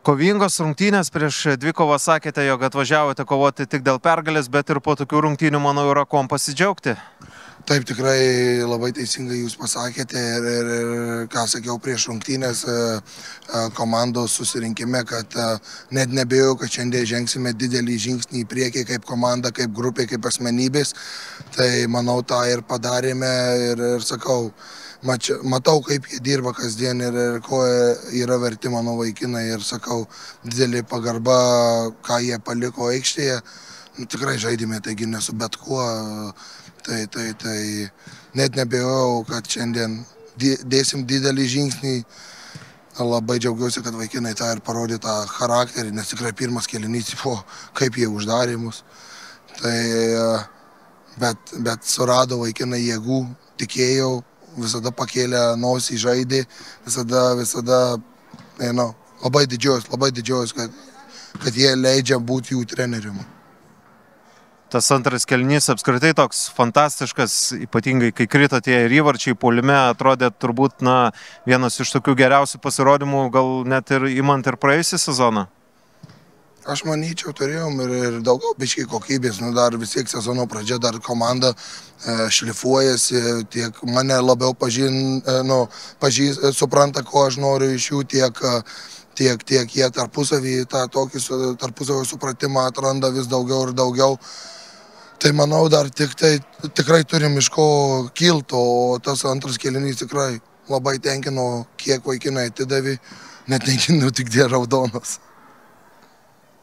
Kovingos rungtynės, prieš dvikovą sakėte, jog atvažiavote kovoti tik dėl pergalės, bet ir po tokių rungtynių, manau, yra kuom pasidžiaugti. Taip, tikrai labai teisingai jūs pasakėte ir ką sakiau prieš rungtynės komandos susirinkime, kad net nebejau, kad šiandien žengsime didelį žingsnį į priekį kaip komanda, kaip grupė, kaip asmenybės. Tai manau, tą ir padarėme ir sakau, matau, kaip jie dirba kasdien ir ko yra verti mano vaikinai ir sakau, didelį pagarbą, ką jie paliko aikštėje. Tikrai žaidėme, taigi nesu bet kuo. Tai net nebejau, kad šiandien dėsim didelį žingsnį. Labai džiaugiuosi, kad vaikinai tą ir parodė tą charakterį, nes tikrai pirmas kėlinys, kaip jie uždarė mus. Bet surado vaikinai jėgų, tikėjau, visada pakėlė nosį, žaidė, visada, labai didžiuojuosi, kad jie leidžia būti jų treneriumi. Tas antras kėlinys apskritai toks fantastiškas, ypatingai kai krito tie ir įvarčiai puolime, atrodė turbūt vienas iš tokių geriausių pasirodymų, gal net ir imant ir praėjusį sezoną. Aš manyčiau, turėjom ir daugiau biškai kokybės, dar vis tiek sezono pradžia, dar komanda šlifuojasi, tiek mane labiau supranta, ko aš noriu iš jų, tiek jie tarpusavį tą tokį tarpusavio supratimą atranda vis daugiau ir daugiau. Tai manau, dar tikrai turim iš ko kilti, o tas antras kėlinys tikrai labai tenkino, kiek vaikinai atidavė, net nežinau, tik dėl raudonos.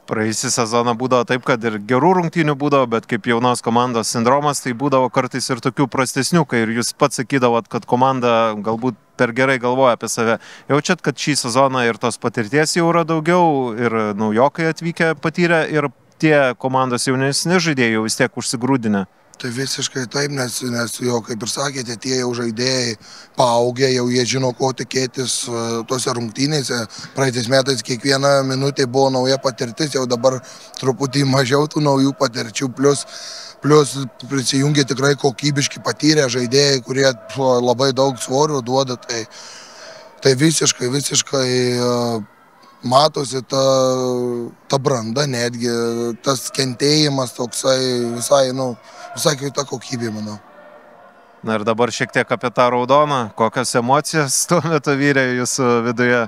Praėjusį sezoną būdavo taip, kad ir gerų rungtynių būdavo, bet kaip jaunos komandos sindromas, tai būdavo kartais ir tokių prastesnių, kai ir jūs pats sakydavot, kad komanda galbūt per gerai galvoja apie save. Jaučiat, kad šį sezoną ir tos patirties jau yra daugiau, ir naujokai atvykę patyrę, ir tie komandos jaunesni žaidėjai jau vis tiek užsigrūdinę? Tai visiškai taip, nes jau, kaip ir sakėte, tie jau žaidėjai paaugę, jau jie žino, ko tikėtis tose rungtynėse. Praeitais metais kiekviena minutė buvo nauja patirtis, jau dabar truputį mažiau tų naujų patirčių, plus prisijungia tikrai kokybiški patyrę žaidėjai, kurie labai daug svorio duoda. Tai visiškai matosi ta branda netgi, tas kentėjimas toksai visai kita kokybė, manau. Na ir dabar šiek tiek apie tą raudoną. Kokios emocijos tuo metu vyrė jūsų viduje?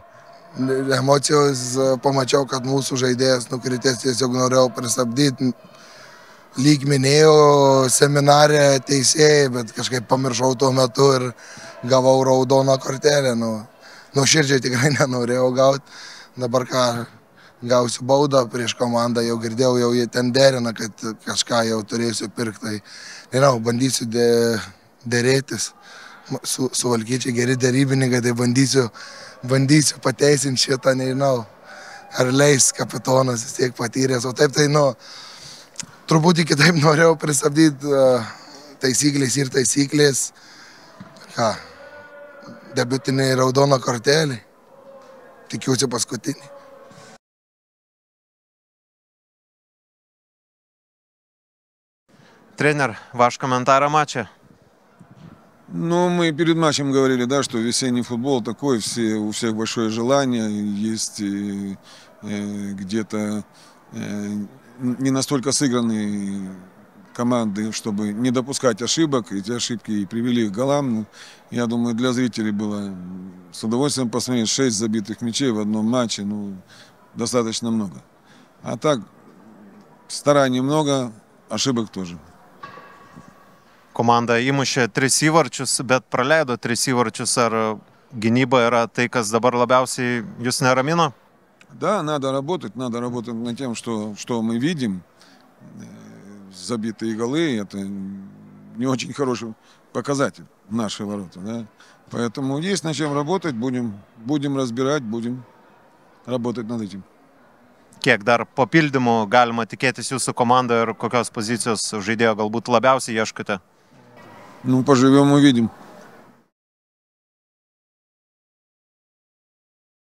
Emocijos, pamačiau, kad mūsų žaidėjas nukritęs, tiesiog norėjau pristabdyti. Lyg minėjau seminarę teisėjai, bet kažkaip pamiršau tuo metu ir gavau raudoną kortelę. Nuoširdžiai tikrai nenorėjau gauti. Dabar ką, gausiu baudą prieš komandą, jau girdėjau, jau jie ten derina, kad kažką jau turėsiu pirkti. Bandysiu dėrėtis, su Valkyčiai geri derybininkai, tai bandysiu pateisinti šitą, nežinau, ar leis kapitonas vis tiek patyręs. O taip truputį kitaip norėjau pristabdyti taisyklės. Debiutinė raudona kortelė. Tikiuosi paskutinį. Тренер, ваш комментарий о матче? Мы перед матчем говорили, что весенний футбол такой, у всех большое желание, есть где-то не настолько сыгранные команды, чтобы не допускать ошибок. Эти ошибки и привели к голам. Я думаю, для зрителей было с удовольствием посмотреть 6 забитых мячей в одном матче. Достаточно много. А так, стараний много, ошибок тоже. Komanda įmušė 3 įvarčius, bet praleido 3 įvarčius. Ar gynyba yra tai, kas dabar labiausiai jūs neramina? Да, надо работать над тем, что мы видим. Забитые голы – это не очень хороший показатель в наши ворота. Да? Поэтому есть над чем работать, будем разбирать, будем работать над этим. Kiek dar papildymų galima tikėtis jūsų komandoje ir kokios pozicijos žaidėjo galbūt labiausiai ieškote? Поживем, увидим.